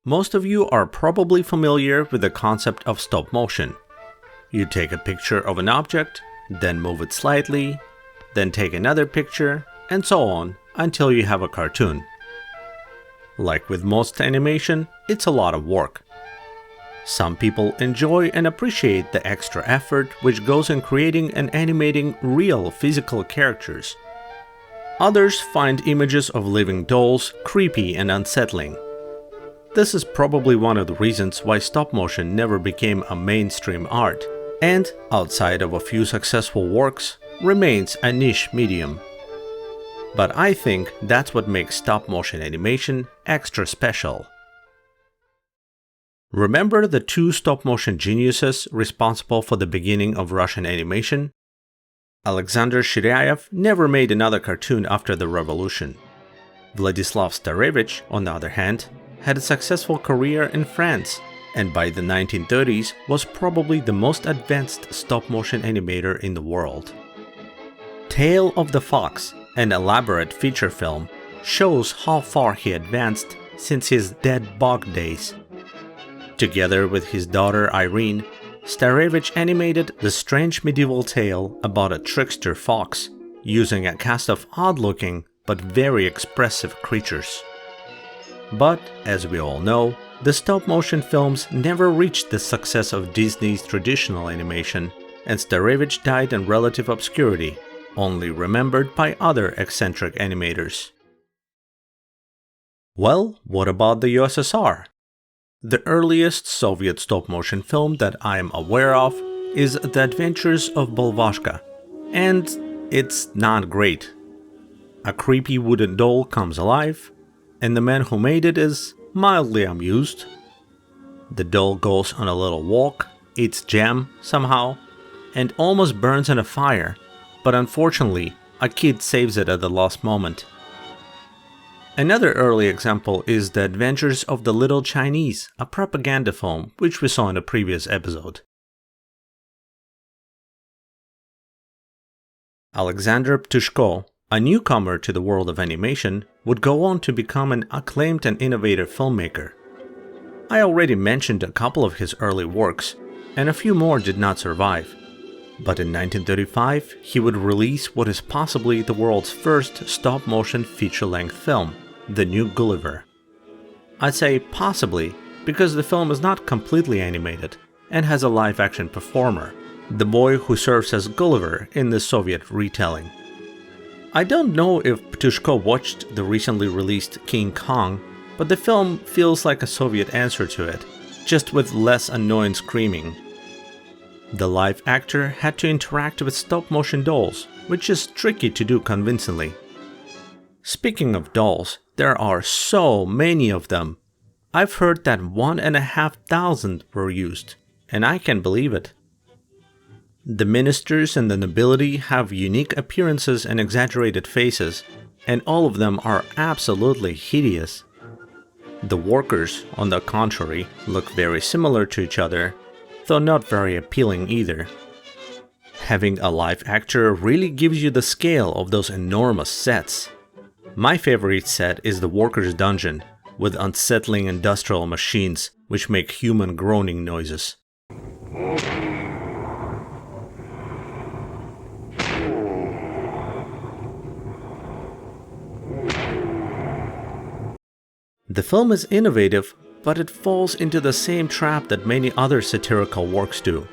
Most of you are probably familiar with the concept of stop motion. You take a picture of an object, then move it slightly, then take another picture, and so on until you have a cartoon. Like with most animation, it's a lot of work. Some people enjoy and appreciate the extra effort which goes in creating and animating real physical characters. Others find images of living dolls creepy and unsettling. This is probably one of the reasons why stop motion never became a mainstream art, and, outside of a few successful works, remains a niche medium. But I think that's what makes stop motion animation extra special. Remember the two stop-motion geniuses responsible for the beginning of Russian animation? Alexander Shiryaev never made another cartoon after the revolution. Vladislav Starevich, on the other hand, had a successful career in France, and by the 1930s was probably the most advanced stop-motion animator in the world. Tale of the Fox, an elaborate feature film, shows how far he advanced since his Dead Bog days. Together with his daughter Irene, Starevich animated the strange medieval tale about a trickster fox, using a cast of odd-looking but very expressive creatures. But, as we all know, the stop-motion films never reached the success of Disney's traditional animation, and Starevich died in relative obscurity, only remembered by other eccentric animators. Well, what about the USSR? The earliest Soviet stop-motion film that I am aware of is The Adventures of Bolvashka, and it's not great. A creepy wooden doll comes alive, and the man who made it is mildly amused. The doll goes on a little walk, eats jam somehow, and almost burns in a fire, but unfortunately, a kid saves it at the last moment. Another early example is The Adventures of the Little Chinese, a propaganda film which we saw in a previous episode. Alexander Ptushko, a newcomer to the world of animation, would go on to become an acclaimed and innovative filmmaker. I already mentioned a couple of his early works, and a few more did not survive. But in 1935, he would release what is possibly the world's first stop-motion feature-length film, The New Gulliver. I say possibly because the film is not completely animated and has a live-action performer, the boy who serves as Gulliver in the Soviet retelling. I don't know if Ptushko watched the recently released King Kong, but the film feels like a Soviet answer to it, just with less annoying screaming. The live actor had to interact with stop-motion dolls, which is tricky to do convincingly. Speaking of dolls, there are so many of them. I've heard that 1,500 were used, and I can believe it. The ministers and the nobility have unique appearances and exaggerated faces, and all of them are absolutely hideous. The workers, on the contrary, look very similar to each other, though not very appealing either. Having a live actor really gives you the scale of those enormous sets. My favorite set is the workers' dungeon, with unsettling industrial machines which make human groaning noises. The film is innovative, but it falls into the same trap that many other satirical works do.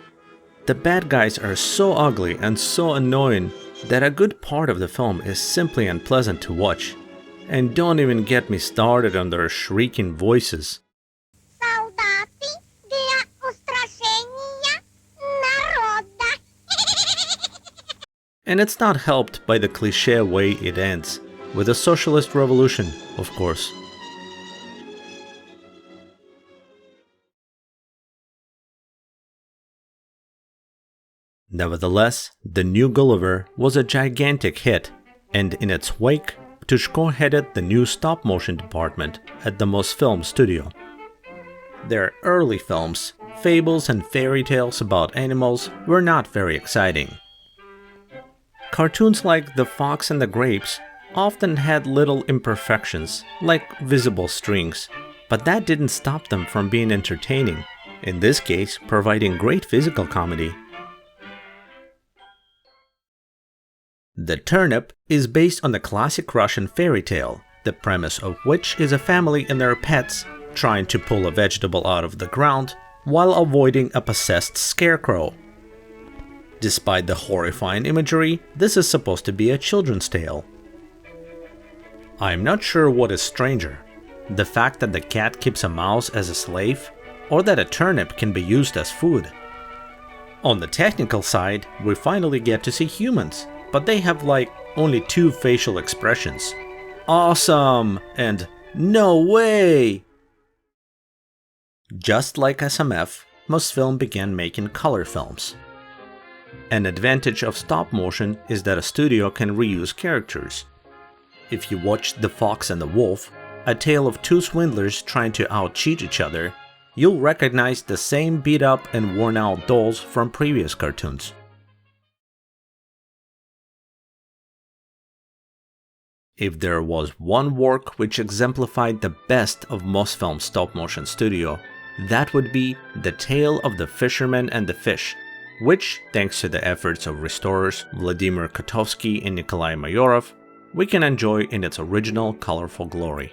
The bad guys are so ugly and so annoying that a good part of the film is simply unpleasant to watch. And don't even get me started on their shrieking voices. And it's not helped by the cliché way it ends, with a socialist revolution, of course. Nevertheless, The New Gulliver was a gigantic hit, and in its wake, Ptushko headed the new stop-motion department at the Mosfilm studio. Their early films, fables and fairy tales about animals, were not very exciting. Cartoons like The Fox and the Grapes often had little imperfections, like visible strings, But that didn't stop them from being entertaining, in this case providing great physical comedy. The Turnip is based on the classic Russian fairy tale, the premise of which is a family and their pets trying to pull a vegetable out of the ground while avoiding a possessed scarecrow. Despite the horrifying imagery, this is supposed to be a children's tale. I'm not sure what is stranger, the fact that the cat keeps a mouse as a slave, or that a turnip can be used as food. On the technical side, we finally get to see humans, but they have like only 2 facial expressions. Awesome! And no way! Just like SMF, Mosfilm began making color films. An advantage of stop motion is that a studio can reuse characters. If you watch The Fox and the Wolf, a tale of 2 swindlers trying to out-cheat each other, you'll recognize the same beat-up and worn-out dolls from previous cartoons. If there was one work which exemplified the best of Mosfilm's stop-motion studio, that would be The Tale of the Fisherman and the Fish, which, thanks to the efforts of restorers Vladimir Kotovsky and Nikolai Mayorov, we can enjoy in its original colorful glory.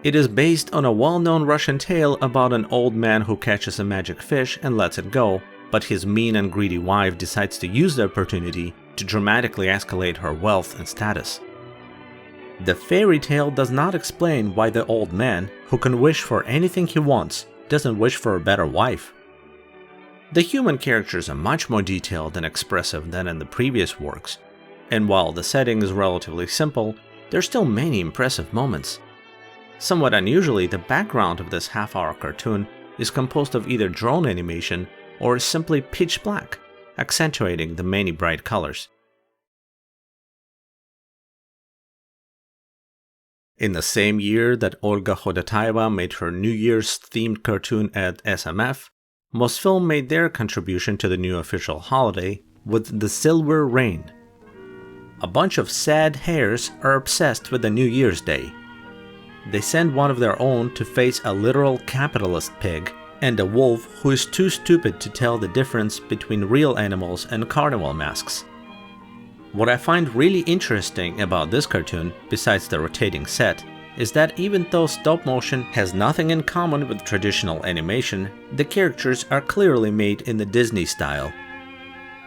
It is based on a well-known Russian tale about an old man who catches a magic fish and lets it go, but his mean and greedy wife decides to use the opportunity to dramatically escalate her wealth and status. The fairy tale does not explain why the old man, who can wish for anything he wants, doesn't wish for a better wife. The human characters are much more detailed and expressive than in the previous works, and while the setting is relatively simple, there are still many impressive moments. Somewhat unusually, the background of this half-hour cartoon is composed of either drone animation or is simply pitch black, accentuating the many bright colors. In the same year that Olga Khodotaeva made her New Year's themed cartoon at SMF, Mosfilm made their contribution to the new official holiday with The Silver Rain. A bunch of sad hares are obsessed with the New Year's Day. They send one of their own to face a literal capitalist pig and a wolf who is too stupid to tell the difference between real animals and carnival masks. What I find really interesting about this cartoon, besides the rotating set, is that even though stop motion has nothing in common with traditional animation, the characters are clearly made in the Disney style.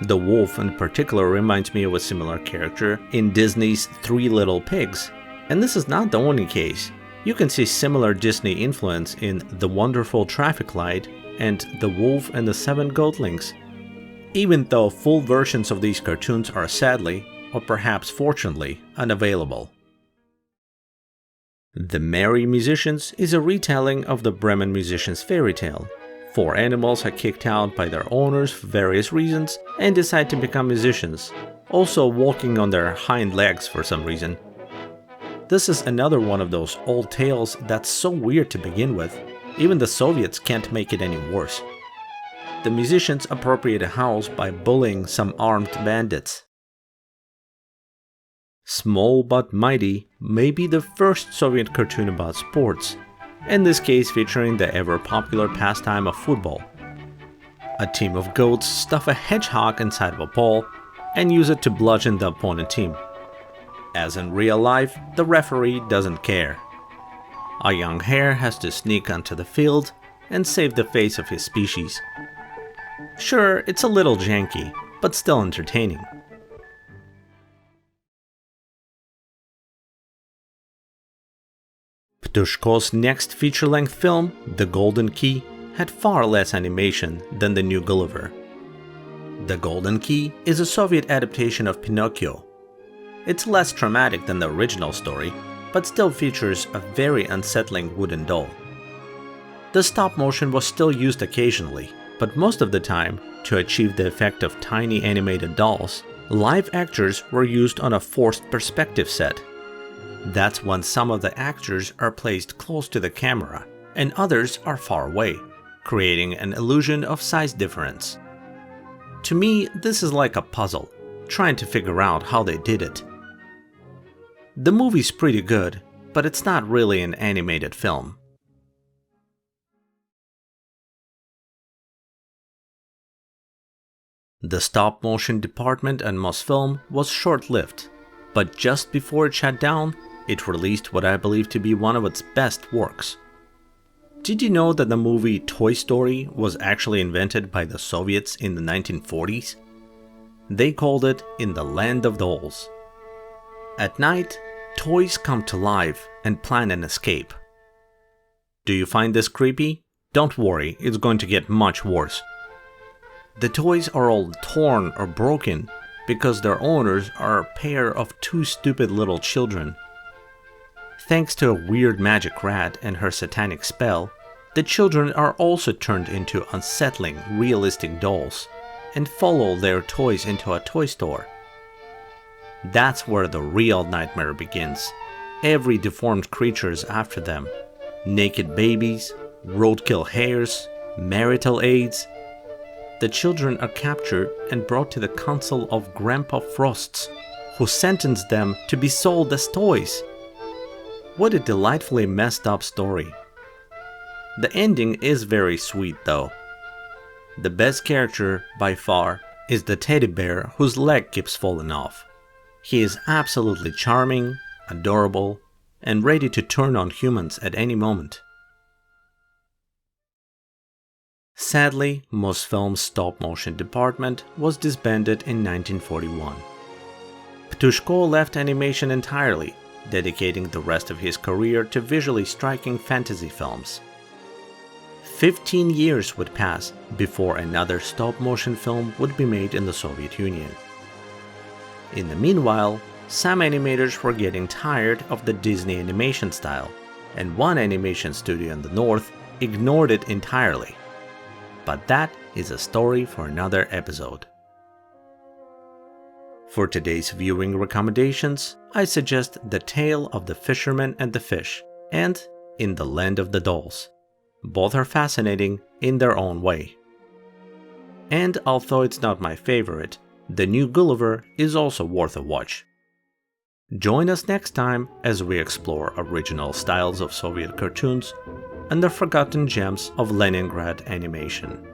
The wolf in particular reminds me of a similar character in Disney's Three Little Pigs, and this is not the only case. You can see similar Disney influence in The Wonderful Traffic Light and The Wolf and the Seven Goatlings. Even though full versions of these cartoons are sadly, or perhaps fortunately, unavailable. The Merry Musicians is a retelling of the Bremen musician's fairy tale. 4 animals are kicked out by their owners for various reasons and decide to become musicians, also walking on their hind legs for some reason. This is another one of those old tales that's so weird to begin with, even the Soviets can't make it any worse. The musicians appropriate a house by bullying some armed bandits. Small but Mighty may be the first Soviet cartoon about sports, in this case featuring the ever-popular pastime of football. A team of goats stuff a hedgehog inside of a ball and use it to bludgeon the opponent team. As in real life, the referee doesn't care. A young hare has to sneak onto the field and save the face of his species. Sure, it's a little janky, but still entertaining. Ptushko's next feature-length film, The Golden Key, had far less animation than the new Gulliver. The Golden Key is a Soviet adaptation of Pinocchio. It's less traumatic than the original story, but still features a very unsettling wooden doll. The stop motion was still used occasionally, but most of the time, to achieve the effect of tiny animated dolls, live actors were used on a forced perspective set. That's when some of the actors are placed close to the camera, and others are far away, creating an illusion of size difference. To me, this is like a puzzle, trying to figure out how they did it. The movie's pretty good, but it's not really an animated film. The stop-motion department at Mosfilm was short-lived, but just before it shut down, it released what I believe to be one of its best works. Did you know that the movie Toy Story was actually invented by the Soviets in the 1940s? They called it In the Land of Dolls. At night, toys come to life and plan an escape. Do you find this creepy? Don't worry, it's going to get much worse. The toys are all torn or broken because their owners are a pair of two stupid little children. Thanks to a weird magic rat and her satanic spell, the children are also turned into unsettling, realistic dolls and follow their toys into a toy store. That's where the real nightmare begins. Every deformed creature is after them. Naked babies, roadkill hares, marital aids. The children are captured and brought to the council of Grandpa Frosts, who sentenced them to be sold as toys. What a delightfully messed up story. The ending is very sweet though. The best character, by far, is the teddy bear whose leg keeps falling off. He is absolutely charming, adorable, and ready to turn on humans at any moment. Sadly, Mosfilm's stop-motion department was disbanded in 1941. Ptushko left animation entirely, dedicating the rest of his career to visually striking fantasy films. 15 years would pass before another stop-motion film would be made in the Soviet Union. In the meanwhile, some animators were getting tired of the Disney animation style, and one animation studio in the north ignored it entirely. But that is a story for another episode. For today's viewing recommendations, I suggest The Tale of the Fisherman and the Fish and In the Land of the Dolls. Both are fascinating in their own way. And although it's not my favorite, the new Gulliver is also worth a watch. Join us next time as we explore original styles of Soviet cartoons and the forgotten gems of Leningrad animation.